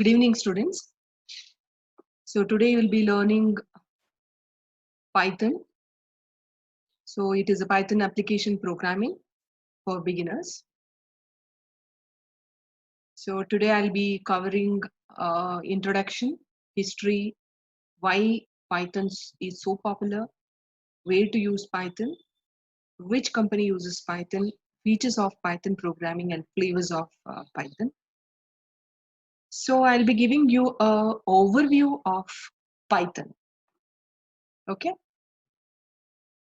Good evening, students. So today we'll be learning Python. So it is a Python application programming for beginners. So today I'll be covering introduction, history, why Python is so popular, where to use Python, which company uses Python, features of Python programming, and flavors of Python. So I'll be giving you an overview of Python. Okay.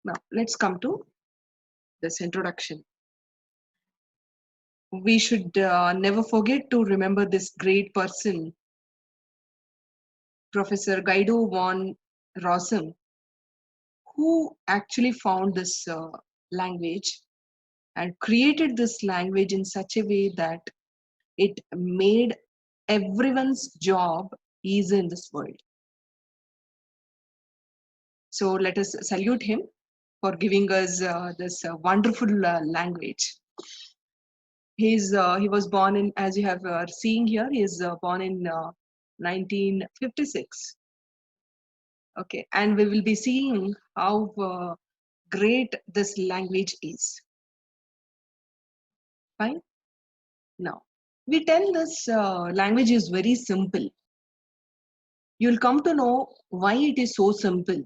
Now let's come to this introduction. We should never forget to remember this great person, Professor Guido von Rossum, who actually found this language and created this language in such a way that it made everyone's job easy in this world. So let us salute him for giving us this wonderful language. He was born in, as you have seeing here, he is born in 1956. Okay, and we will be seeing how great this language is. Fine. Now, we tell this language is very simple. You'll come to know why it is so simple.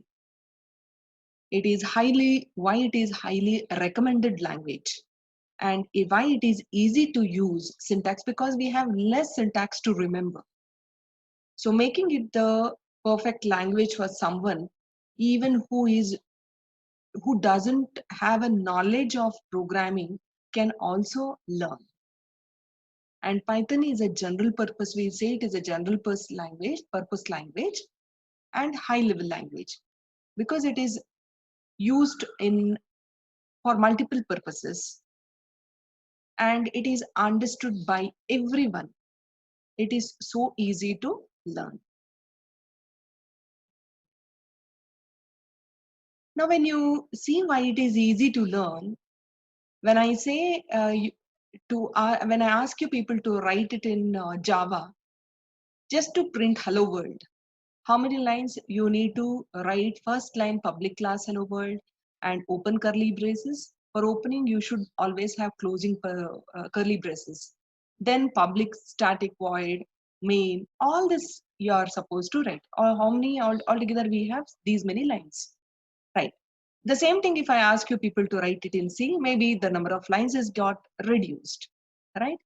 Why it is highly recommended language, and why it is easy to use syntax, because we have less syntax to remember. So making it the perfect language for someone, even who doesn't have a knowledge of programming, can also learn. And Python is a general purpose. We say it is a general purpose language and high level language, because it is used for multiple purposes, and it is understood by everyone. It is so easy to learn. Now, when you see why it is easy to learn, when I say when I ask you people to write it in Java, just to print hello world, how many lines you need to write? First line public class hello world and open curly braces. For opening, you should always have closing curly braces. Then public static void, main, all this you are supposed to write. Or how many altogether we have? These many lines, right? The same thing if I ask you people to write it in C, maybe the number of lines is got reduced, right?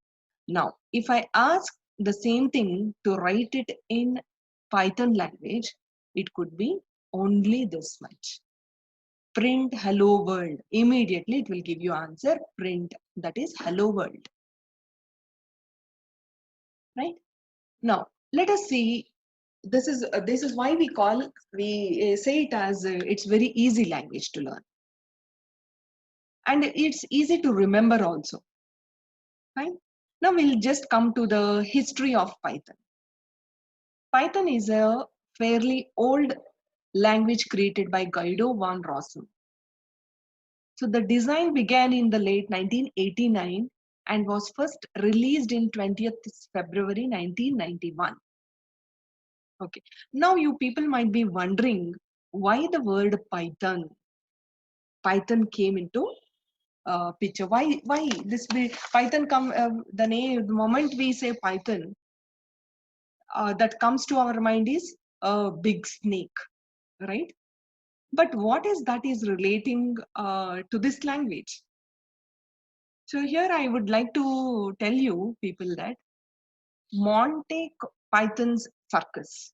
Now, if I ask the same thing to write it in Python language, it could be only this much. Print hello world. Immediately it will give you answer print, that is hello world. Right? Now, let us see. This is why we say it as it's very easy language to learn. And it's easy to remember also. Right? Now we'll just come to the history of Python. Python is a fairly old language created by Guido van Rossum. So the design began in the late 1989 and was first released in 20th February 1991. Okay. Now you people might be wondering why the word Python came into picture. Why this Python come the name, the moment we say Python, that comes to our mind is a big snake, right? But what is that is relating to this language? So here I would like to tell you people that Monty Python's Circus.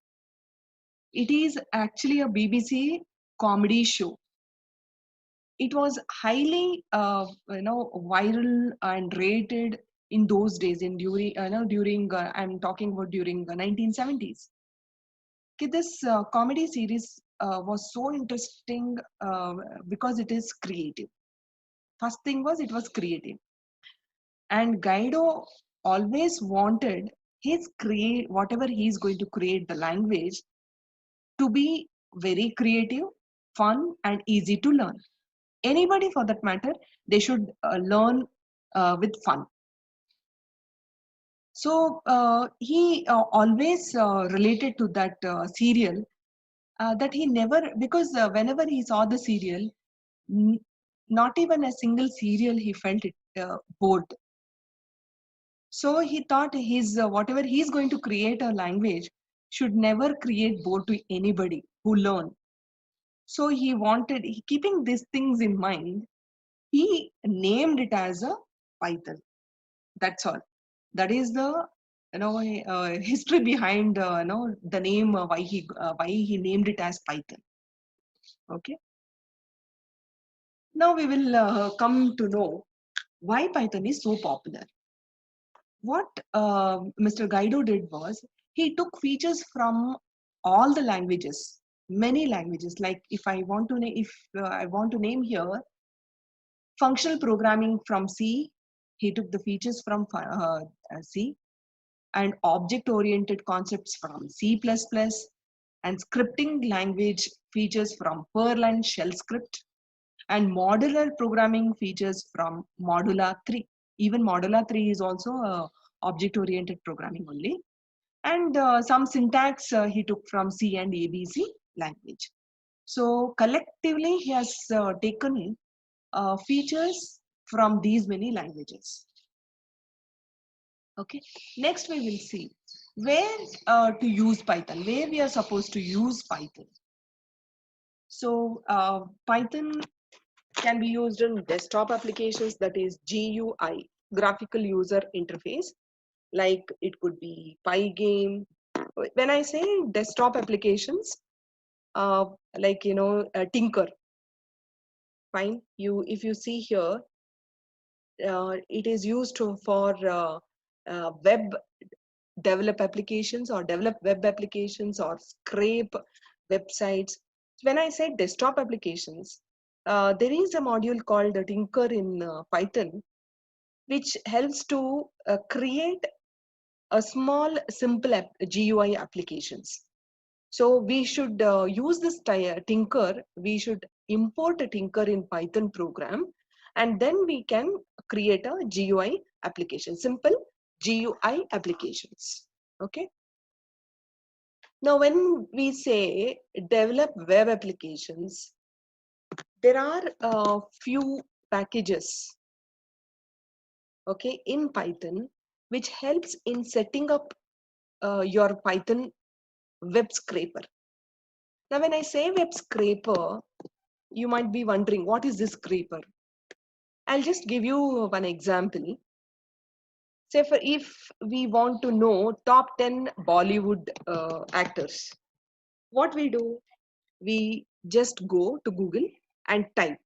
It is actually a BBC comedy show. It was highly, viral and rated in those days. I'm talking about during the 1970s. Okay, this comedy series was so interesting because it is creative. First thing was it was creative, and Guido always wanted whatever he's going to create the language to be very creative, fun, and easy to learn. Anybody for that matter, they should learn with fun. So he always related to that serial, that he never, because whenever he saw the serial, n- not even a single serial he felt it bored. So he thought his whatever he's going to create a language should never create bore to anybody who learn. So he wanted, keeping these things in mind, he named it as a Python. That's all. That is the history behind the name, why he named it as Python. Okay. Now we will come to know why Python is so popular. What Mr. Guido did was he took features from all the languages, many languages. Like if I want to name, if I want to name here functional programming from C, he took the features from C, and object-oriented concepts from C++, and scripting language features from Perl and Shell script, and modular programming features from Modula 3. Even Modula 3 is also object-oriented programming only. And some syntax he took from C and ABC language. So collectively, he has taken features from these many languages. Okay. Next, we will see where to use Python, where we are supposed to use Python. So Python can be used in desktop applications, that is GUI, graphical user interface. Like it could be Pygame. When I say desktop applications, like Tinker. Fine. If you see here, it is used for web develop applications or develop web applications or scrape websites. When I say desktop applications, there is a module called Tinker in Python, which helps to create a small simple GUI applications. So we should use this Tinker. We should import a Tinker in Python program, and then we can create a GUI application, simple GUI applications. Okay. Now, when we say develop web applications, there are a few packages, okay, in Python, which helps in setting up your Python web scraper. Now, when I say web scraper, you might be wondering, what is this scraper? I'll just give you one example. Say for if we want to know top 10 Bollywood actors, what we do? We just go to Google and type,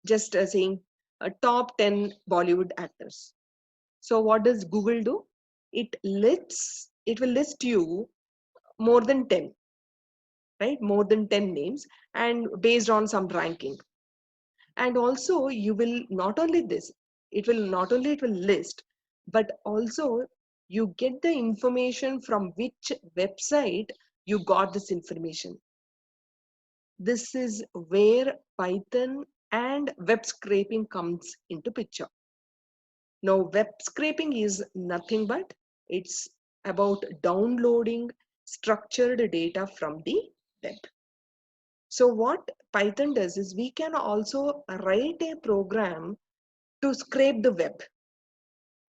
just saying top 10 Bollywood actors. So what does Google do? It will list you more than 10, right? More than 10 names, and based on some ranking. And also you will not only this, it will list, but also you get the information from which website you got this information. This is where Python and web scraping comes into picture. Now, web scraping is nothing but it's about downloading structured data from the web. So what Python does is we can also write a program to scrape the web.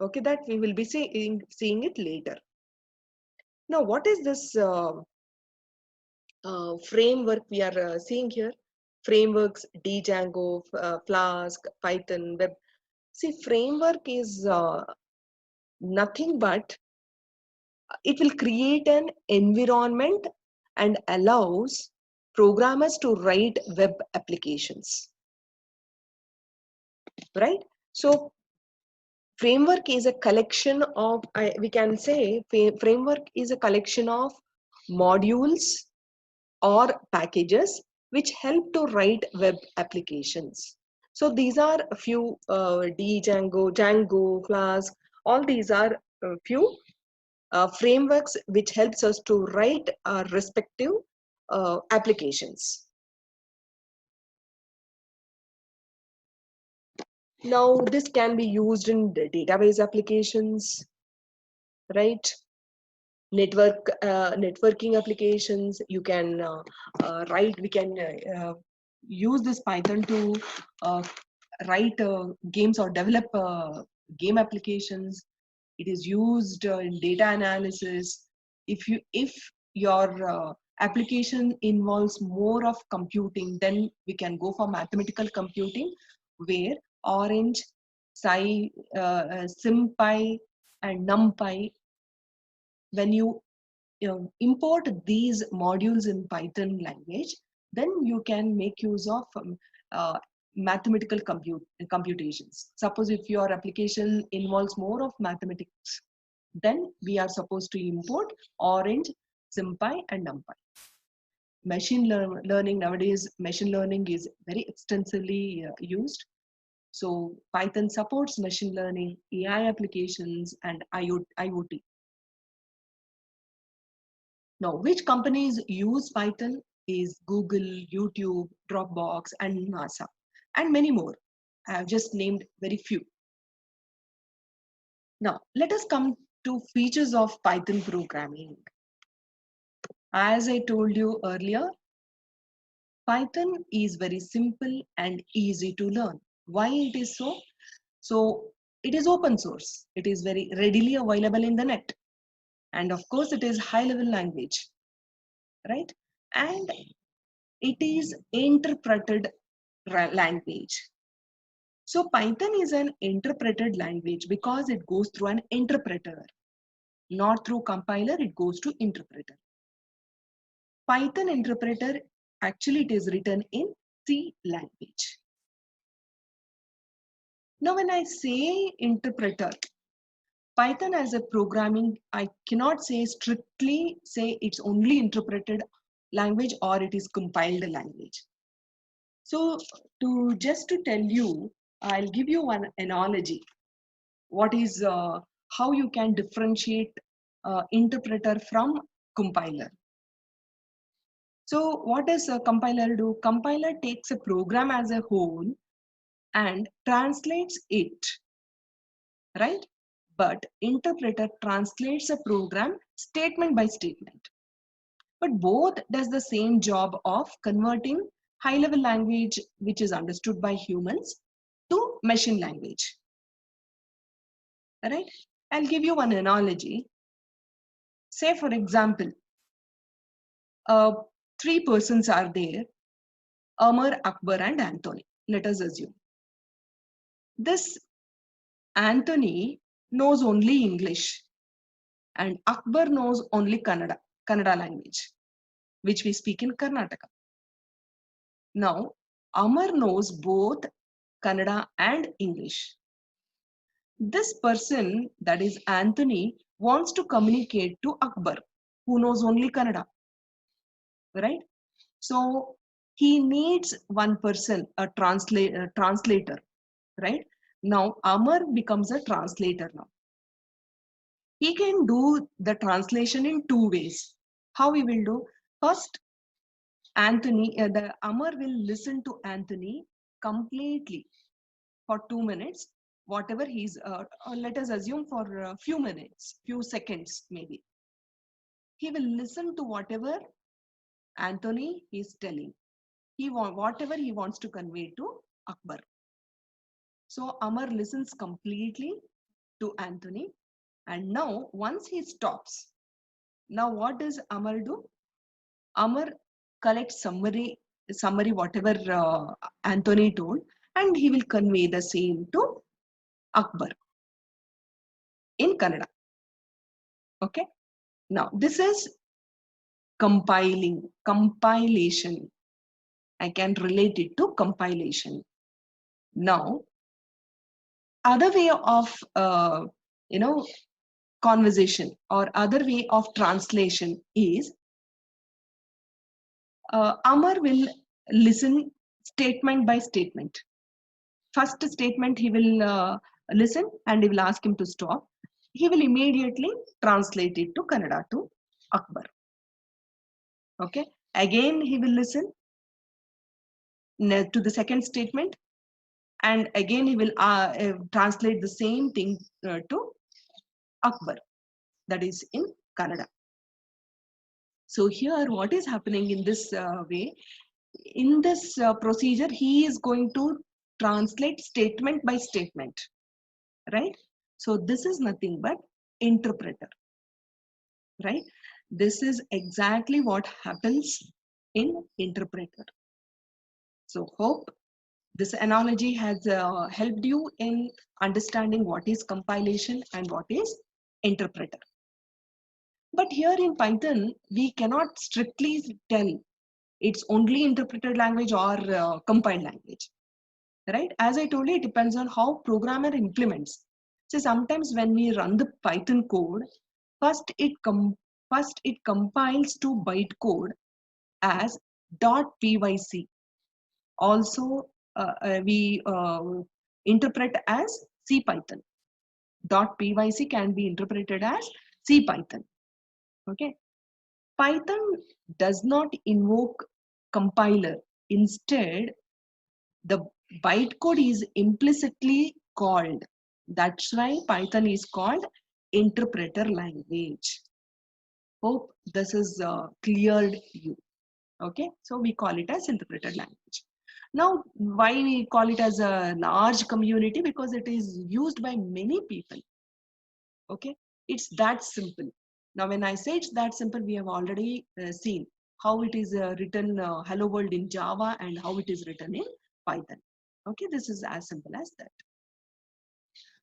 Okay, that we will be seeing it later. Now, what is this framework we are seeing here? Frameworks, Django, Flask, Python, Web. See, framework is nothing but it will create an environment and allows programmers to write web applications, right? So framework is a collection of, we can say framework is a collection of modules or packages which help to write web applications. So these are a few Django, Flask, all these are a few frameworks which helps us to write our respective applications. Now, this can be used in the database applications, right? Networking applications. You can write. We can use this Python to uh, write games or develop game applications. It is used in data analysis. If your application involves more of computing, then we can go for mathematical computing, where Orange, SymPy, and NumPy. When you import these modules in Python language, then you can make use of mathematical computations. Suppose if your application involves more of mathematics, then we are supposed to import Orange, SymPy, and NumPy. Learning nowadays, machine learning is very extensively used. So Python supports machine learning, AI applications, and IoT. Now, which companies use Python is Google, YouTube, Dropbox, and NASA, and many more. I have just named very few. Now, let us come to features of Python programming. As I told you earlier, Python is very simple and easy to learn. Why it is so? So, it is open source. It is very readily available in the net. And of course, it is high-level language, right? And it is interpreted language. So Python is an interpreted language because it goes through an interpreter, not through compiler, it goes to interpreter. Python interpreter, actually it is written in C language. Now when I say interpreter, Python as a programming, I cannot say strictly say it's only interpreted language or it is compiled language. So just to tell you, I'll give you one analogy. What is how you can differentiate interpreter from compiler. So what does a compiler do? Compiler takes a program as a whole and translates it, right? But interpreter translates a program statement by statement. But both does the same job of converting high-level language, which is understood by humans, to machine language. Right? I'll give you one analogy. Say, for example, three persons are there, Amar, Akbar, and Anthony. Let us assume. This Anthony knows only English and Akbar knows only Kannada language, which we speak in Karnataka. Now, Amar knows both Kannada and English. This person, that is Anthony, wants to communicate to Akbar, who knows only Kannada, right? So he needs one person, a translator, right? Now Amar becomes a translator now. He can do the translation in two ways. How he will do? First, the Amar will listen to Anthony completely for 2 minutes, whatever he's, let us assume for a few minutes, few seconds maybe. He will listen to whatever Anthony is telling. Whatever he wants to convey to Akbar. So Amar listens completely to Anthony, and now once he stops, now what does Amar do? Amar collects summary whatever Anthony told, and he will convey the same to Akbar in Kannada. Okay. Now this is compilation. I can relate it to compilation. Now, other way of conversation or other way of translation is Amar will listen statement by statement. First statement he will listen and he will ask him to stop. He will immediately translate it to Kannada to Akbar. Okay. Again he will listen to the second statement and again he will translate the same thing to Akbar, that is in Kannada. So here what is happening in this way, in this procedure, he is going to translate statement by statement, right? So this is nothing but interpreter, right? This is exactly what happens in interpreter. So hope this analogy has helped you in understanding what is compilation and what is interpreter. But here in Python, we cannot strictly tell it's only interpreted language or compiled language, right? As I told you, it depends on how programmer implements. So sometimes when we run the Python code, first it compiles to bytecode as .pyc. Also, we interpret as CPython. .pyc can be interpreted as CPython. Okay. Python does not invoke compiler. Instead, the bytecode is implicitly called. That's why Python is called interpreter language. Hope this is cleared you. Okay, so we call it as interpreter language. Now, why we call it as a large community? Because it is used by many people. Okay, it's that simple. Now, when I say it's that simple, we have already seen how it is written hello world in Java and how it is written in Python. Okay, this is as simple as that.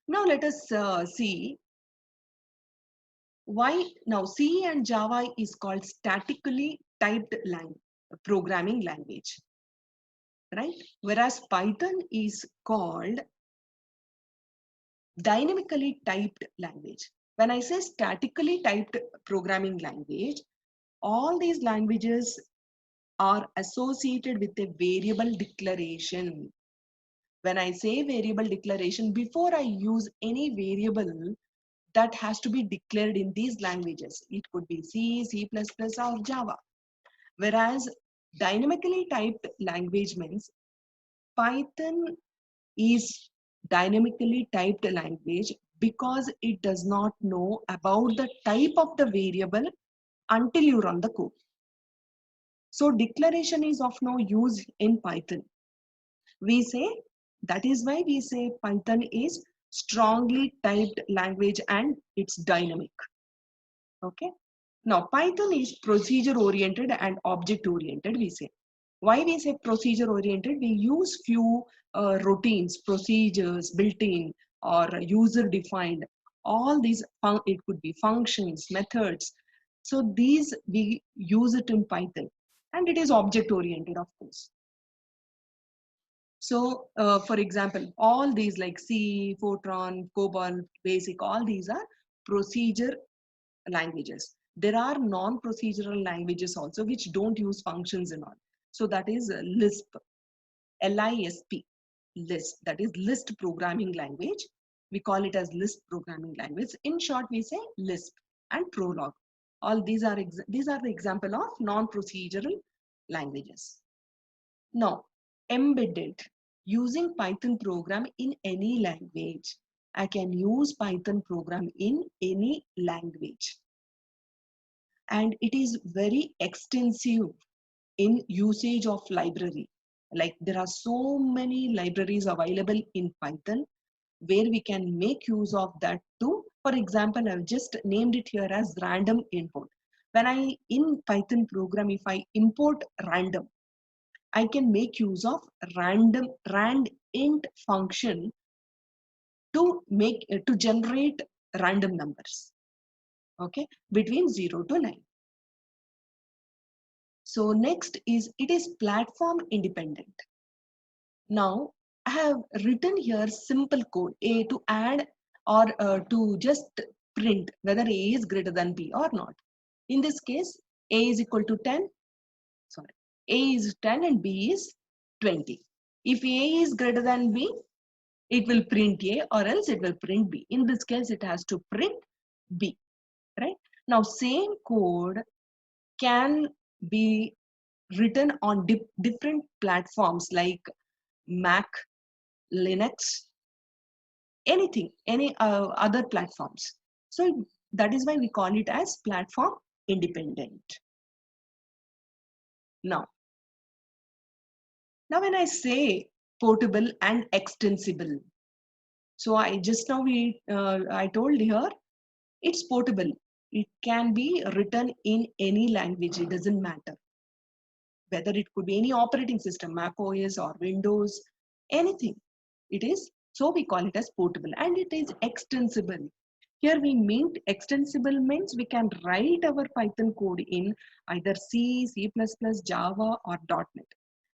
Now let us see why now C and Java is called statically typed programming language, right? Whereas Python is called dynamically typed language. When I say statically typed programming language, all these languages are associated with a variable declaration. When I say variable declaration, before I use any variable, that has to be declared in these languages. It could be C, C++, or Java. Whereas dynamically typed language means Python is dynamically typed language because it does not know about the type of the variable until you run the code. So declaration is of no use in Python. We say, that is why we say Python is strongly typed language and it's dynamic. Okay. Now Python is procedure oriented and object oriented, we say. Why we say procedure oriented? We use few routines, procedures built in or user defined. All these, it could be functions, methods. So these we use it in Python, and it is object oriented, of course. So for example, all these like C, Fortran, COBOL, BASIC, all these are procedure languages. There are non-procedural languages also which don't use functions and all. So that is Lisp, L-I-S-P, Lisp. That is Lisp programming language. We call it as Lisp programming language. In short, we say Lisp and Prolog. All these are the example of non-procedural languages. Now, embedded, using Python program in any language. I can use Python program in any language. And it is very extensive in usage of library. Like there are so many libraries available in Python where we can make use of that too. For example, I've just named it here as random input. When I in Python program, if I import random, I can make use of randint function to generate random numbers, okay, between 0 to 9. So next is, it is platform independent. Now I have written here simple code A to add or to just print whether A is greater than B or not. In this case, A is equal to 10. Sorry, A is 10 and B is 20. If A is greater than B, it will print A or else it will print B. In this case, it has to print B, right? Now, same code can be written on different platforms like Mac, Linux, anything, any other platforms. So that is why we call it as platform independent. Now when I say portable and extensible, so I just now I told here it's portable. It can be written in any language. It doesn't matter whether it could be any operating system, Mac OS or Windows, anything. It is, so we call it as portable, and it is extensible. Here we mean extensible means we can write our Python code in either C, C++, Java or .NET.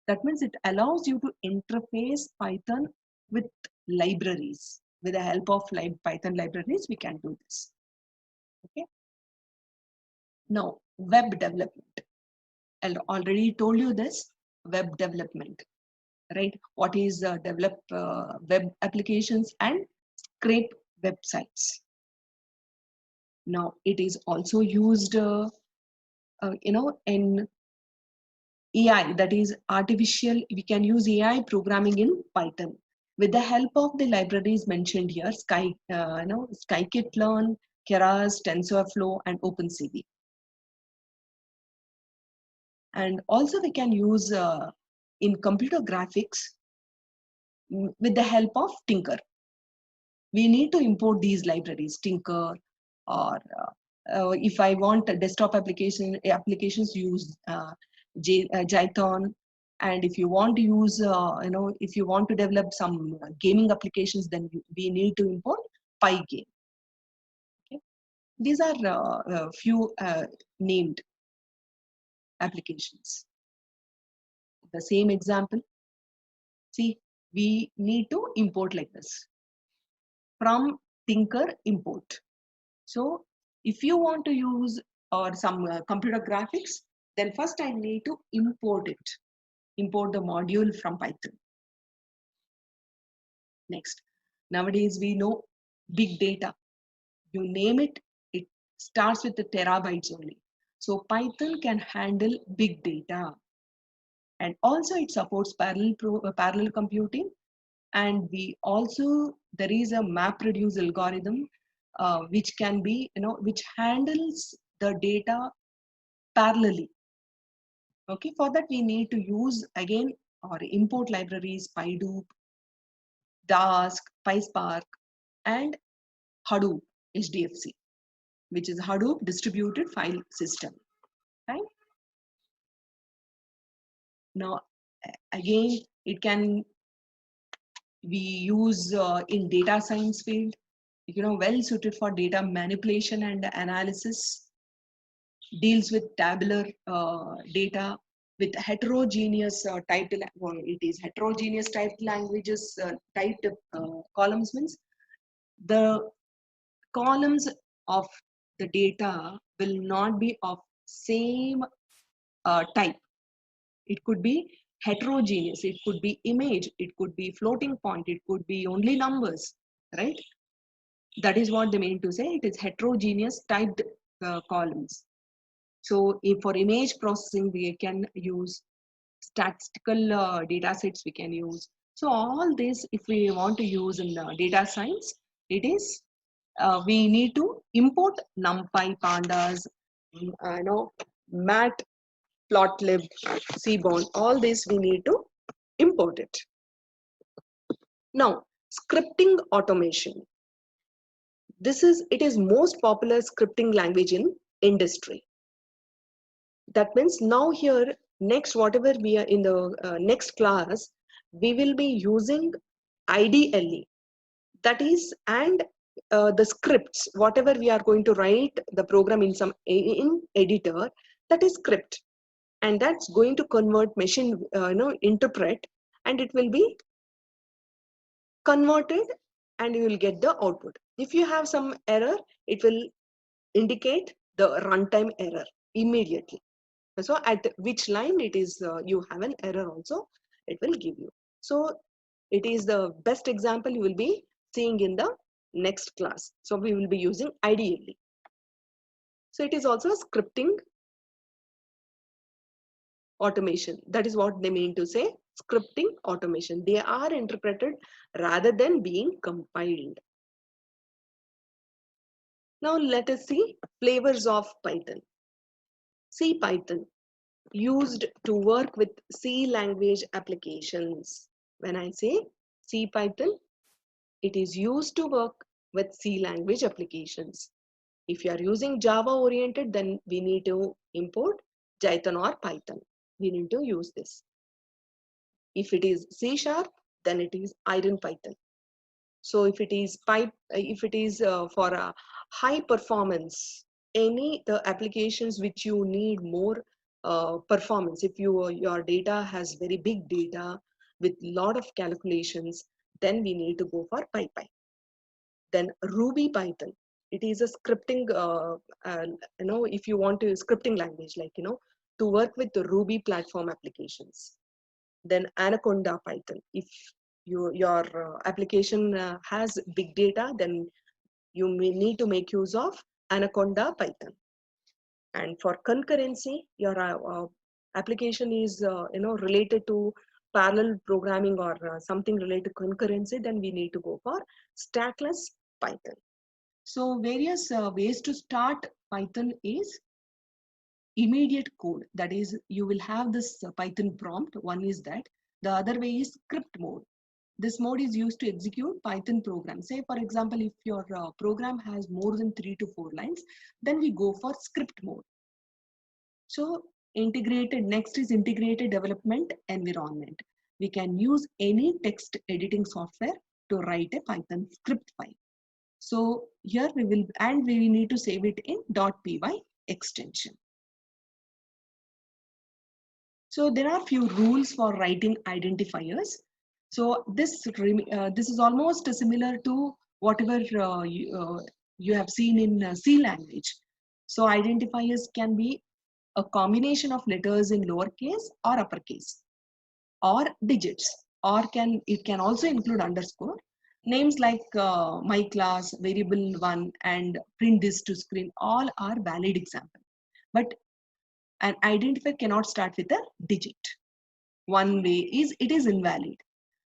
That means it allows you to interface Python with libraries. With the help of Python libraries, we can do this. Okay. Now, web development. I already told you this, web development, right? What is develop web applications and scrape websites. Now, it is also used, in AI, that is artificial. We can use AI programming in Python with the help of the libraries mentioned here: Scikit-learn, Keras, TensorFlow, and OpenCV. And also we can use in computer graphics with the help of Tinker. We need to import these libraries, Tinker, or if I want a desktop applications, use Jython. And if you want to use, if you want to develop some gaming applications, then we need to import Pygame. Okay. These are a few named applications. The same example. See, we need to import like this. From Tinker, import. So if you want to use or some computer graphics, then first I need to import it. Import the module from Python. Next, nowadays we know big data. You name it, it starts with the terabytes only. So Python can handle big data. And also it supports parallel computing. And we also, there is a MapReduce algorithm which can be, which handles the data parallelly. Okay, for that we need to use again or import libraries PyDoop, Dask, PySpark, and Hadoop HDFC, which is Hadoop Distributed File System. Right? Now, again, it can be used in data science field, well suited for data manipulation and analysis, deals with tabular data with heterogeneous typed, it is heterogeneous typed languages, typed columns means the columns of the data will not be of same type. It could be heterogeneous, it could be image, it could be floating point, it could be only numbers, right? That is what they mean to say. It is heterogeneous typed columns. So if for image processing, we can use statistical data sets we can use. So all this, if we want to use in data science, it is, we need to import NumPy, Pandas, Matplotlib, Seaborn, all this we need to import it. Now, scripting automation. It is most popular scripting language in industry. That means now here, next, whatever we are in the next class, we will be using IDLE. That is, and the scripts, whatever we are going to write the program in editor, that is script. And that's going to convert machine, interpret, and it will be converted and you will get the output. If you have some error, it will indicate the runtime error immediately. So at which line it is, you have an error also, it will give you. So it is the best example you will be seeing in the next class. So we will be using IDLE. So it is also a scripting automation. That is what they mean to say, scripting automation. They are interpreted rather than being compiled. Now let us see flavors of Python. C Python, used to work with C language applications. When I say C Python, it is used to work with C language applications. If you are using Java oriented, then we need to import Jython or Python. We need to use this. If it is C sharp, then it is Iron Python. So if it is for a high performance, any the applications which you need more performance, if your data has very big data with lot of calculations, then we need to go for PyPy. Then Ruby Python, it is a scripting if you want to scripting language, like to work with the Ruby platform applications. Then Anaconda Python, if your application has big data, then you may need to make use of Anaconda Python. And for concurrency, your application is related to parallel programming or something related to concurrency, then we need to go for Stackless Python. So various ways to start Python is immediate code. That is, you will have this Python prompt. One is that. The other way is script mode. This mode is used to execute Python programs. Say, for example, if your program has more than 3 to 4 lines, then we go for script mode. So next is integrated development environment. We can use any text editing software to write a Python script file. So here we need to save it in .py extension. So there are few rules for writing identifiers. So this is almost similar to whatever you have seen in C language. So identifiers can be a combination of letters in lowercase or uppercase, or digits, or it can also include underscore. Names like my class, variable one, and print this to screen, all are valid example. But an identifier cannot start with a digit. One way is it is invalid.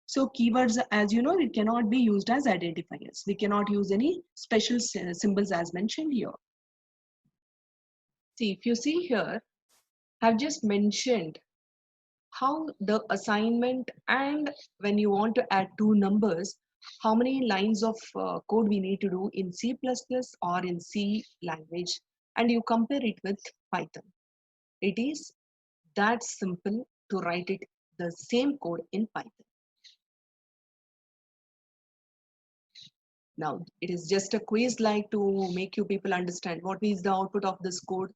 So keywords, as you know, it cannot be used as identifiers. We cannot use any special symbols as mentioned here. See, if you see here, I've just mentioned how the assignment, and when you want to add two numbers, how many lines of code we need to do in C++ or in C language, and you compare it with Python. It is that simple to write it the same code in Python. Now, it is just a quiz like to make you people understand what is the output of this code.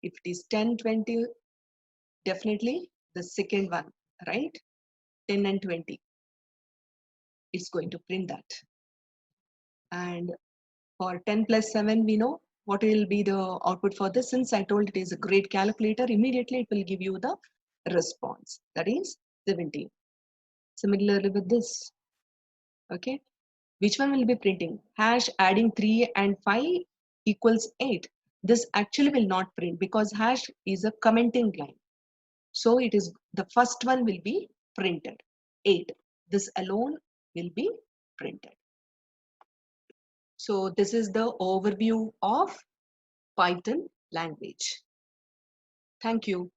If it is 10, 20, definitely the second one, right? 10 and 20. It's going to print that. And for 10 plus 7, we know what will be the output for this. Since I told it is a great calculator, immediately it will give you the response. That is 17. Similarly with this, okay? Which one will be printing? Hash adding 3 and 5 equals 8. This actually will not print because hash is a commenting line. So it is the first one will be printed. 8. This alone will be printed. So this is the overview of Python language. Thank you.